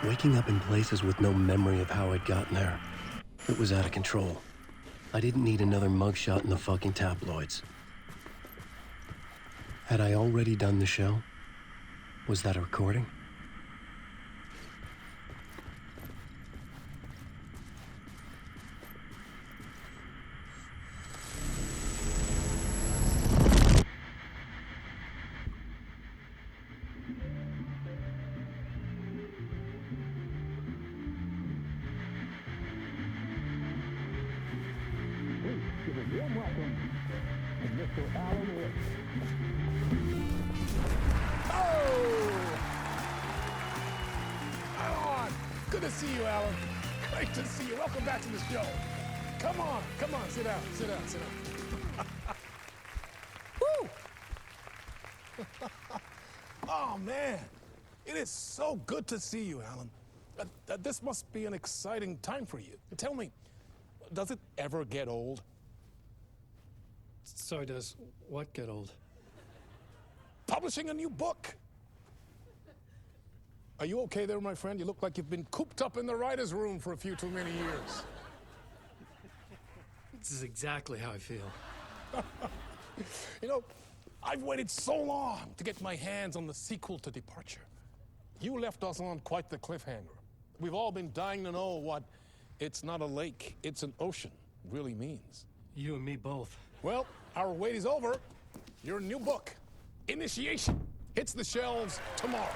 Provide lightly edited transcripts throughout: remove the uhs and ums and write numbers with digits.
Waking up in places with no memory of how I'd gotten there. It was out of control. I didn't need another mugshot in the fucking tabloids. Had I already done the show? Was that a recording? Give a warm welcome to Mr. Alan Wake. Oh! Alan! Good to see you, Alan. Great to see you. Welcome back to the show. Come on, sit down, sit down. Woo! Oh, man. It is so good to see you, Alan. This must be an exciting time for you. Tell me, does it ever get old? Sorry, does what get old? Publishing a new book. Are you okay there, my friend? You look like you've been cooped up in the writer's room for a few too many years. This is exactly how I feel. You know, I've waited so long to get my hands on the sequel to Departure. You left us on quite the cliffhanger. We've all been dying to know what "it's not a lake, it's an ocean" really means. You and me both. Well, our wait is over. Your new book, Initiation, hits the shelves tomorrow.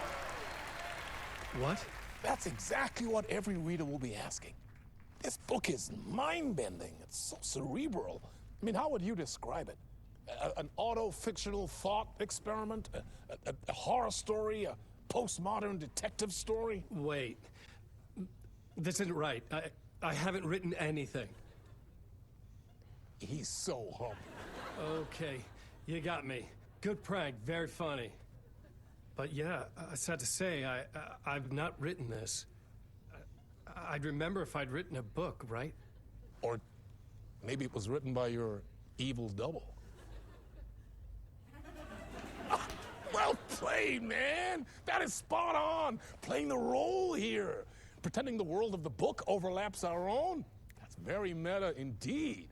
What? That's exactly what every reader will be asking. This book is mind-bending. It's so cerebral. I mean, how would you describe it? An auto-fictional thought experiment? A horror story? A postmodern detective story? Wait. This isn't right. I haven't written anything. He's so humble. Okay, you got me. Good prank, very funny. But yeah, I sad to say, I've not written this. I'd remember if I'd written a book, right? Or maybe it was written by your evil double. Well played, man. That is spot on. Playing the role here. Pretending the world of the book overlaps our own. That's very meta indeed.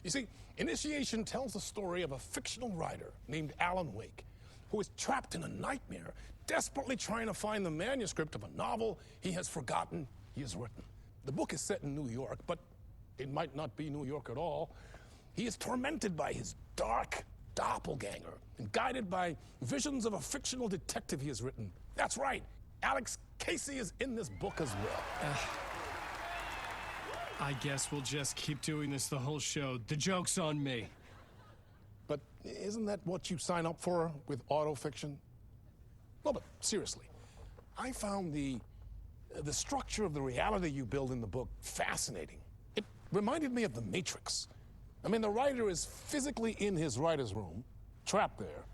You see, Initiation tells the story of a fictional writer named Alan Wake, who is trapped in a nightmare, desperately trying to find the manuscript of a novel he has forgotten he has written. The book is set in New York, but it might not be New York at all. He is tormented by his dark doppelganger and guided by visions of a fictional detective he has written. That's right, Alex Casey is in this book as well. I guess we'll just keep doing this the whole show. The joke's on me. But isn't that what you sign up for with autofiction? No, but seriously, I found the structure of the reality you build in the book fascinating. It reminded me of The Matrix. I mean, the writer is physically in his writer's room, trapped there,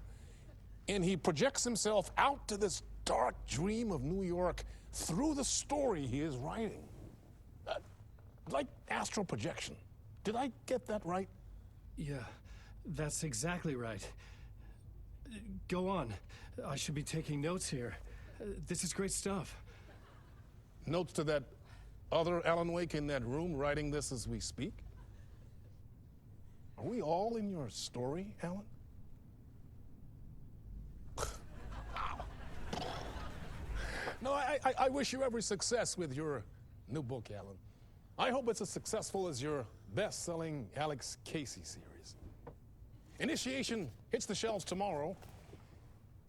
and he projects himself out to this dark dream of New York through the story he is writing. Like astral projection. Did I get that right? Yeah, that's exactly right. Go on. I should be taking notes here. This is great stuff. Notes to that other Alan Wake in that room writing this as we speak? Are we all in your story, Alan? No, I wish you every success with your new book, Alan. I hope it's as successful as your best-selling Alex Casey series. Initiation hits the shelves tomorrow.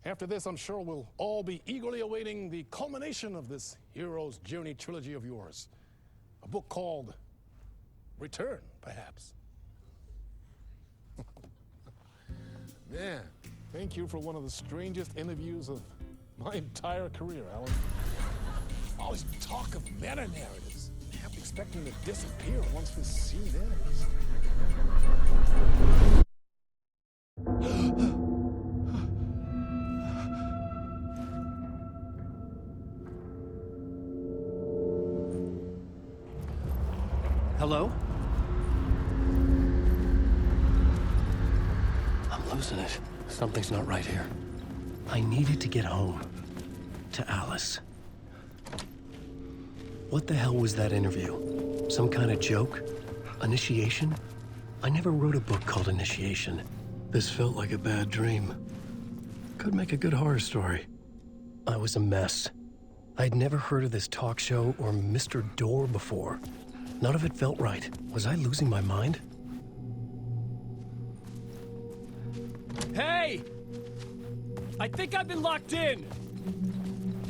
After this, I'm sure we'll all be eagerly awaiting the culmination of this hero's journey trilogy of yours. A book called Return, perhaps. Man, thank you for one of the strangest interviews of my entire career, Alan. Always talk of meta-narratives. I'm expecting to disappear once this scene ends. Hello? I'm losing it. Something's not right here. I needed to get home. To Alice. What the hell was that interview? Some kind of joke? Initiation? I never wrote a book called Initiation. This felt like a bad dream. Could make a good horror story. I was a mess. I'd never heard of this talk show or Mr. Door before. None of it felt right. Was I losing my mind? Hey! I think I've been locked in!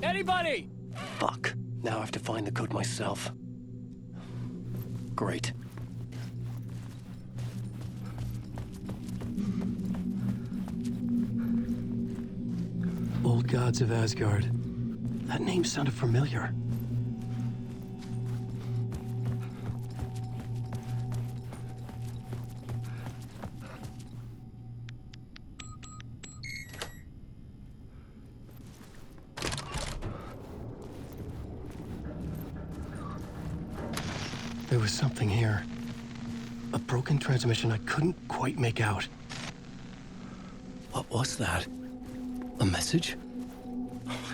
Anybody? Fuck. Now I have to find the code myself. Great. Old Gods of Asgard. That name sounded familiar. There was something here. A broken transmission I couldn't quite make out. What was that? A message?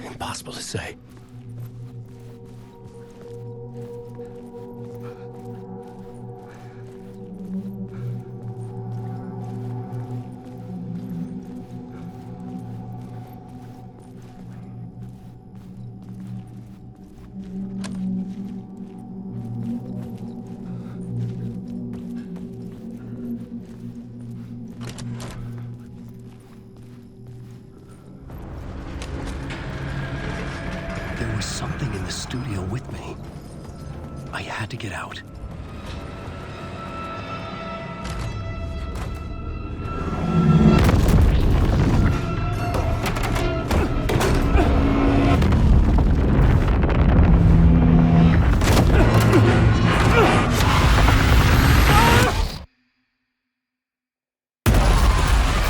Impossible to say. There was something in the studio with me. I had to get out.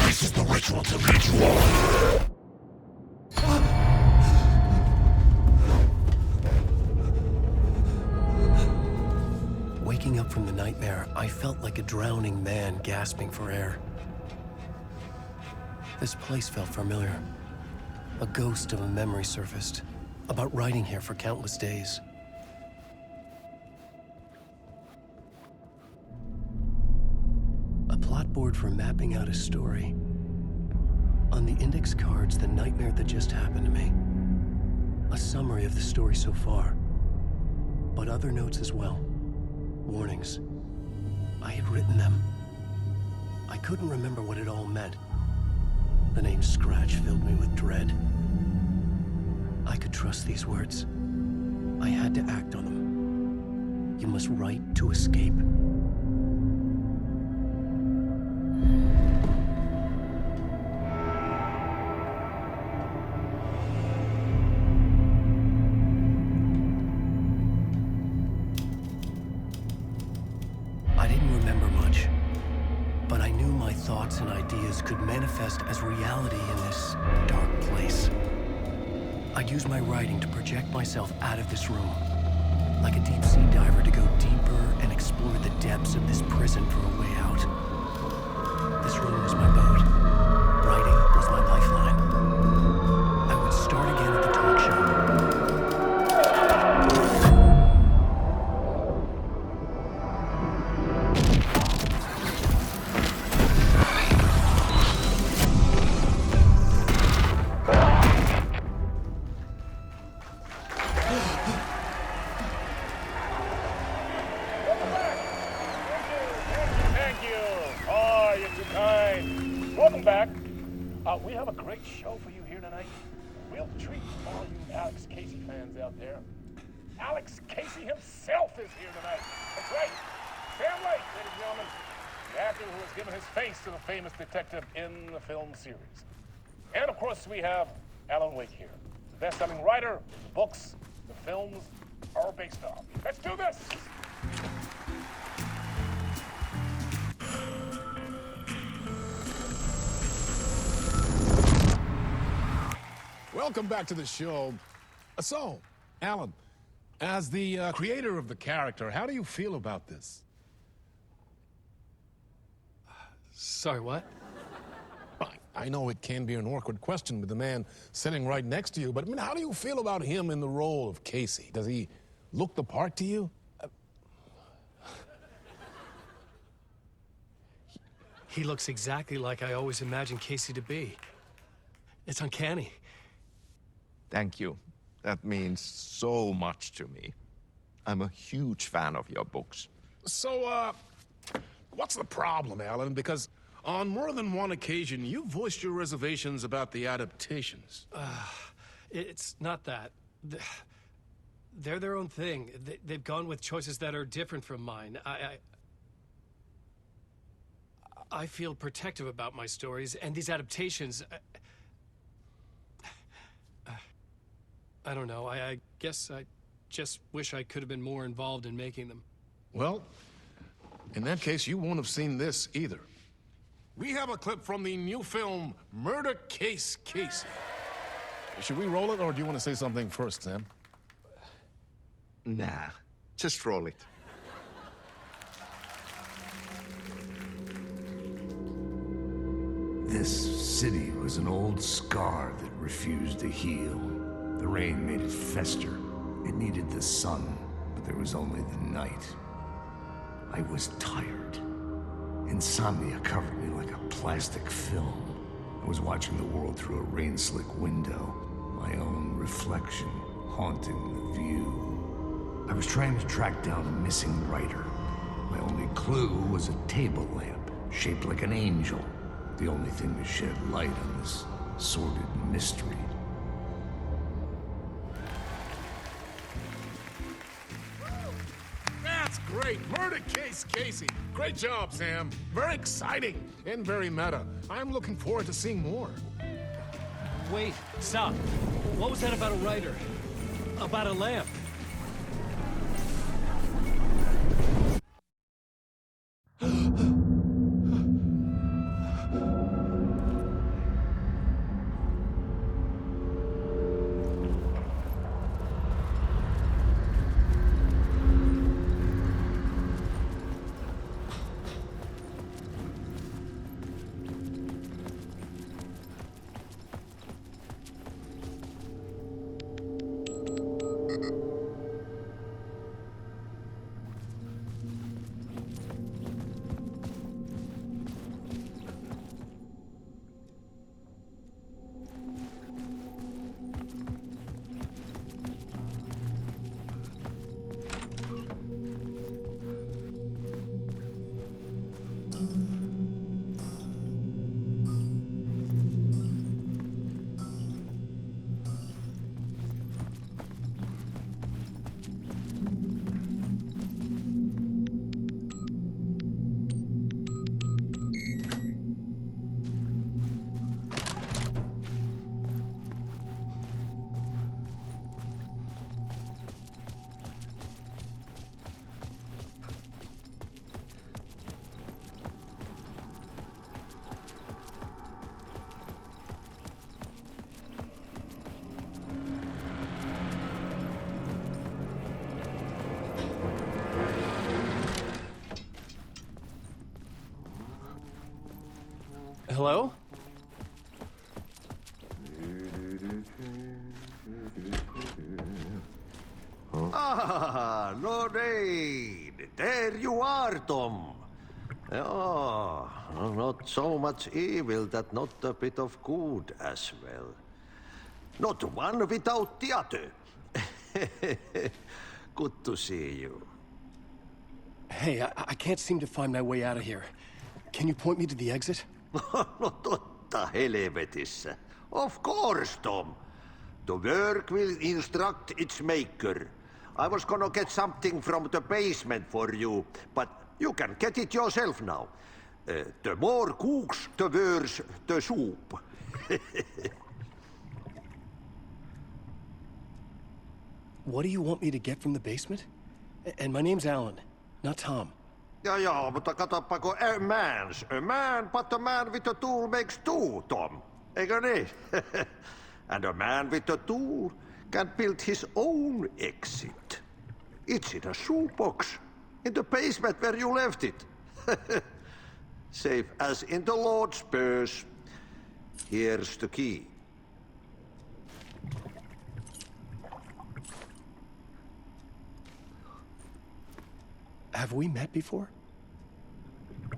This is the ritual to lead you on. Waking up from the nightmare, I felt like a drowning man gasping for air. This place felt familiar. A ghost of a memory surfaced, about writing here for countless days. A plot board for mapping out a story. On the index cards, the nightmare that just happened to me. A summary of the story so far, but other notes as well. Warnings. I had written them. I couldn't remember what it all meant. The name Scratch filled me with dread. I could trust these words. I had to act on them. You must write to escape. I didn't remember much, but I knew my thoughts and ideas could manifest as reality in this dark place. I'd use my writing to project myself out of this room, like a deep-sea diver to go deeper and explore the depths of this prison for a way out. This room was my boat. Writing was my lifeline. I would start again at the talk show. Thank you. Oh, you're too kind. Welcome back. We have a great show for you here tonight. Real treat for all you Alex Casey fans out there. Alex Casey himself is here tonight. That's right. Sam Lake, ladies and gentlemen. The actor who has given his face to the famous detective in the film series. And of course, we have Alan Wake here. The best-selling writer, the books, the films are based on. Let's do this. Welcome back to the show. So, Alan, as the creator of the character, how do you feel about this? Sorry, what? I know it can be an awkward question with the man sitting right next to you, but I mean, how do you feel about him in the role of Casey? Does he look the part to you? He looks exactly like I always imagined Casey to be. It's uncanny. Thank you. That means so much to me. I'm a huge fan of your books. So, what's the problem, Alan? Because on more than one occasion, you voiced your reservations about the adaptations. It's not that. They're their own thing. They've gone with choices that are different from mine. I feel protective about my stories, and these adaptations... I don't know. I guess I just wish I could have been more involved in making them. Well, in that case, you won't have seen this either. We have a clip from the new film, Murder Case Casey. Should we roll it, or do you want to say something first, Sam? Nah, just roll it. This city was an old scar that refused to heal. The rain made it fester. It needed the sun, but there was only the night. I was tired. Insomnia covered me like a plastic film. I was watching the world through a rain-slick window, my own reflection haunting the view. I was trying to track down a missing writer. My only clue was a table lamp, shaped like an angel. The only thing to shed light on this sordid mystery. That's great! Murder Case Casey! Great job, Sam. Very exciting and very meta. I'm looking forward to seeing more. Wait, stop. What was that about a writer? About a lamp? Hello? Ah, Lorraine! There you are, Tom. Oh, not so much evil that not a bit of good as well. Not one without the other. Good to see you. Hey, I can't seem to find my way out of here. Can you point me to the exit? No totta helvetissä. Of course, Tom. The work will instruct its maker. I was gonna get something from the basement for you, but you can get it yourself now. The more cooks, the worse the soup. What do you want me to get from the basement? And my name's Alan, not Tom. Ja, mutta katsopako a man, but a man with a tool makes two, Tom. Eikö niin? And a man with a tool can build his own exit. It's in a shoebox, in the basement where you left it. Safe as in the Lord's purse. Here's the key. Have we met before?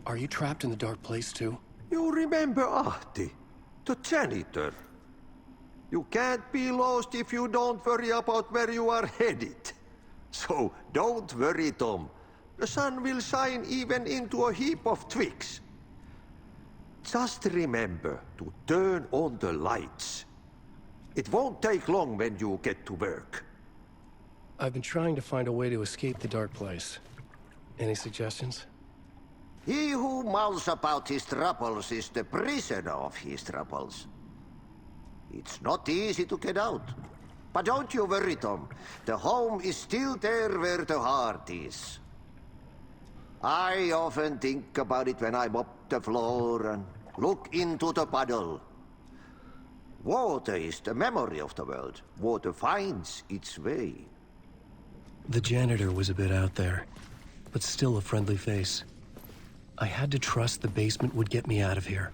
Are you trapped in the dark place too? You remember Ahti, the janitor. You can't be lost if you don't worry about where you are headed. So don't worry, Tom. The sun will shine even into a heap of twigs. Just remember to turn on the lights. It won't take long when you get to work. I've been trying to find a way to escape the dark place. Any suggestions? He who mouths about his troubles is the prisoner of his troubles. It's not easy to get out. But don't you worry, Tom. The home is still there where the heart is. I often think about it when I mop the floor and look into the puddle. Water is the memory of the world. Water finds its way. The janitor was a bit out there, but still a friendly face. I had to trust the basement would get me out of here.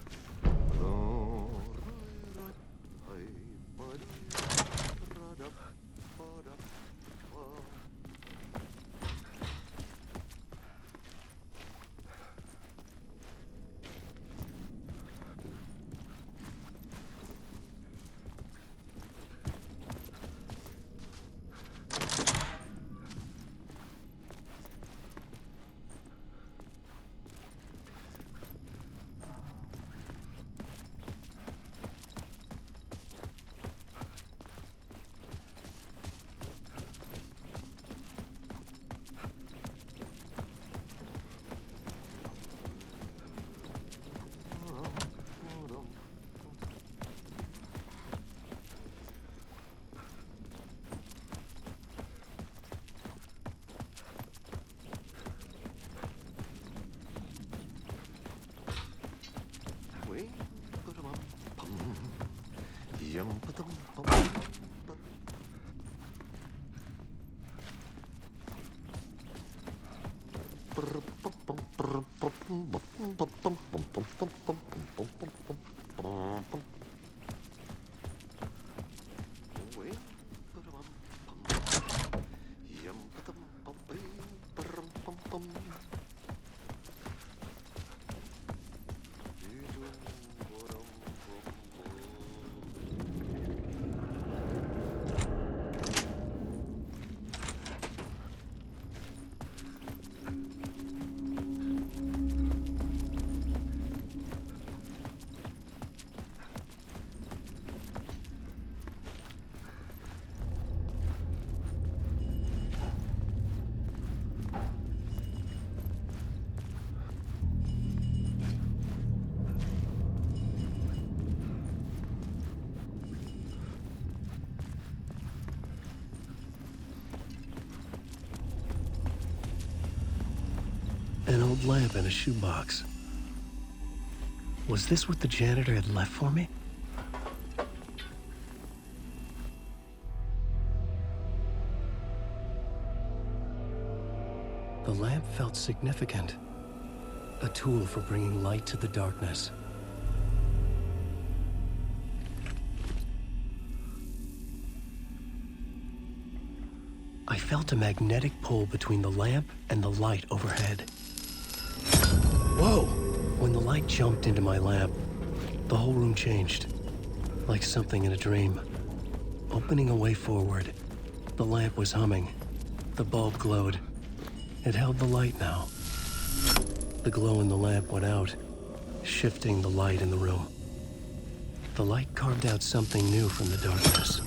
An old lamp in a shoebox. Was this what the janitor had left for me? The lamp felt significant. A tool for bringing light to the darkness. I felt a magnetic pull between the lamp and the light overhead. Whoa! When the light jumped into my lamp, the whole room changed, like something in a dream. Opening a way forward, the lamp was humming. The bulb glowed. It held the light now. The glow in the lamp went out, shifting the light in the room. The light carved out something new from the darkness.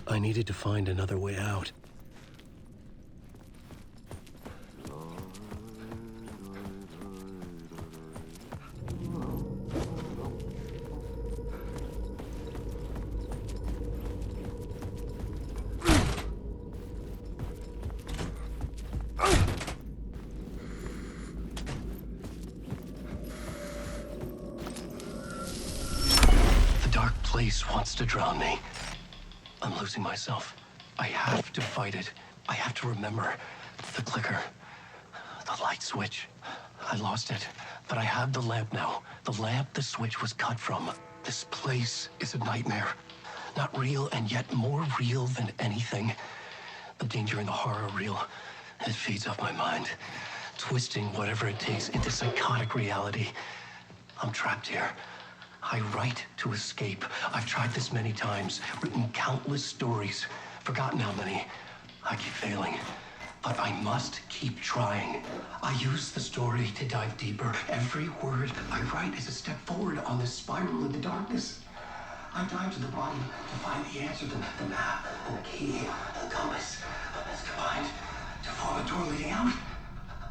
I needed to find another way out. The dark place wants to drown me. I'm losing myself. I have to fight it I have to remember the clicker, the light switch. I lost it, but I have the lamp now. The lamp the switch was cut from. This place is a nightmare. Not real, and yet more real than anything. The danger and the horror are real. It feeds off my mind, twisting whatever it takes into psychotic reality. I'm trapped here. I write to escape. I've tried this many times, written countless stories, forgotten how many. I keep failing, but I must keep trying. I use the story to dive deeper. Every word I write is a step forward on this spiral in the darkness. I dive to the bottom to find the answer, the map, and the key, and the compass. It's combined to form a door leading out.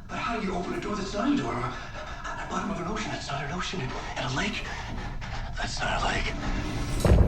But how do you open a door that's not a door? At the bottom of an ocean that's not an ocean, and a lake that's not a lake.